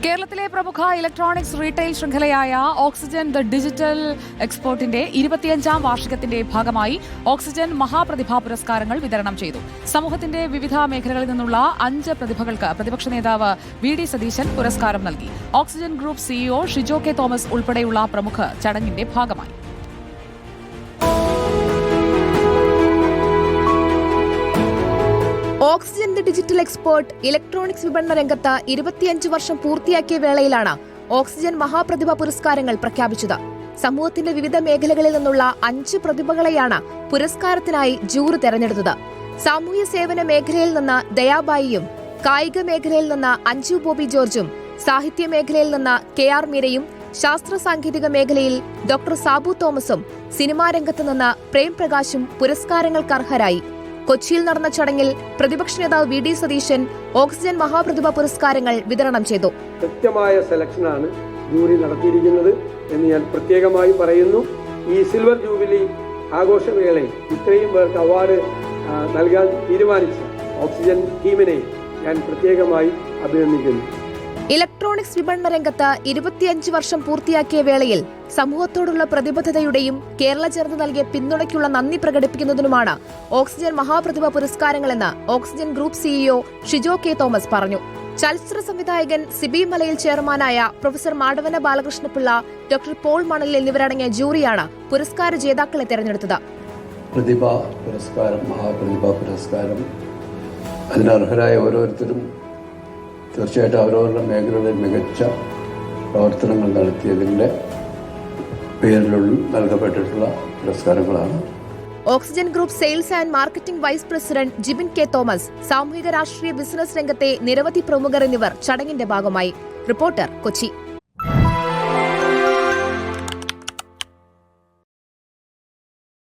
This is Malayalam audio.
കേരളത്തിലെ പ്രമുഖ ഇലക്ട്രോണിക്സ് റീറ്റെയിൽ ശൃംഖലയായ ഓക്സിജൻ ദ ഡിജിറ്റൽ എക്സ്പോർട്ടിന്റെ 25ാം വാർഷികത്തിന്റെ ഭാഗമായി ഓക്സിജൻ മഹാപ്രതിഭാ പുരസ്കാരങ്ങൾ വിതരണം ചെയ്തു. സമൂഹത്തിന്റെ വിവിധ മേഖലകളിൽ നിന്നുള്ള 5 പ്രതിഭകൾക്ക് പ്രതിപക്ഷ നേതാവ് വി.ഡി. സതീശൻ പുരസ്കാരം നൽകി. Oxygen group CEO Shijo K Thomas ഉൾപ്പെടെയുള്ള പ്രമുഖർ ചടങ്ങിന്റെ ഭാഗമായി. Oxygen the digital export electronics വിപണന രംഗത്ത് 25 വർഷം പൂർത്തിയാക്കിയ വേളയിലാണ് ഓക്സിജൻ മഹാപ്രതിഭ പുരസ്കാരങ്ങൾ പ്രഖ്യാപിച്ചത്. സമൂഹത്തിന്റെ വിവിധ മേഖലകളിൽ നിന്നുള്ള 5 പ്രതിഭകളെയാണ് പുരസ്കാരത്തിനായി ജൂറി തെരഞ്ഞെടുത്തത്. സാമൂഹ്യ സേവന മേഖലയിൽ നിന്ന് ദയാബായിയും, കായിക മേഖലയിൽ നിന്ന് അഞ്ജു ബോബി ജോർജും, സാഹിത്യ മേഖലയിൽ നിന്ന് കെ.ആർ. മീരയും, ശാസ്ത്ര സാങ്കേതിക മേഖലയിൽ ഡോക്ടർ സാബു തോമസും, സിനിമാ രംഗത്ത് നിന്ന് പ്രേം പ്രകാശും പുരസ്കാരങ്ങൾക്ക് അർഹരായി. കൊച്ചിയിൽ നടന്ന ചടങ്ങിൽ പ്രതിപക്ഷ നേതാവ് വി.ഡി. സതീശൻ ഓക്സിജൻ മഹാപ്രതിഭ പുരസ്കാരങ്ങൾ വിതരണം ചെയ്തു. കൃത്യമായ സെലക്ഷനാണ് ജൂറി നടത്തിയിരിക്കുന്നത് എന്ന് ഞാൻ പ്രത്യേകമായി പറയുന്നു. ഈ സിൽവർ ജൂബിലി ആഘോഷവേളയിൽ ഇത്രയും പേർക്ക് അവാർഡ് നൽകാൻ തീരുമാനിച്ച ഓക്സിജൻ ടീമിനെ ഞാൻ പ്രത്യേകമായി അഭിനന്ദിക്കുന്നു. ഇലക്ട്രോണിക്സ് വിപണന രംഗത്ത് 25 വർഷം പൂർത്തിയാക്കിയ വേളയിൽ സമൂഹത്തോടുള്ള പ്രതിബദ്ധതയുടെയും കേരള ജനത നൽകിയ പിന്തുണയ്ക്കുള്ള നന്ദി പ്രകടിപ്പിക്കുന്നതിനുമാണ് ഓക്സിജൻ മഹാപ്രതിഭ പുരസ്കാരങ്ങളെന്ന് Oxygen group CEO Shijo K Thomas പറഞ്ഞു. ചലച്ചിത്ര സംവിധായകൻ സിബി മലയിൽ ചെയർമാനായ പ്രൊഫസർ മാടവന ബാലകൃഷ്ണപിള്ള, ഡോക്ടർ പോൾ മണൽ എന്നിവരടങ്ങിയ ജൂറിയാണ് പുരസ്കാര ജേതാക്കളെ തെരഞ്ഞെടുത്തത്. പ്രതിഭാ പുരസ്കാരം, മഹാപ്രതിഭാ പുരസ്കാരം, അതിനർഹരായ ഓരോരുത്തരും തീർച്ചയായിട്ടും അവരവരുടെ മേഖലകളിൽ മികച്ച പ്രവർത്തനങ്ങൾ നടത്തിയതിൻ്റെ പേരിലുള്ള നൽകപ്പെട്ടിട്ടുള്ള പുരസ്കാരങ്ങളാണ്. Oxygen group sales and marketing vice president Jibin K Thomas, സാമൂഹിക രാഷ്ട്രീയ ബിസിനസ് രംഗത്തെ നിരവധി പ്രമുഖർ എന്നിവർ ചടങ്ങിന്റെ ഭാഗമായി. റിപ്പോർട്ടർ, കൊച്ചി.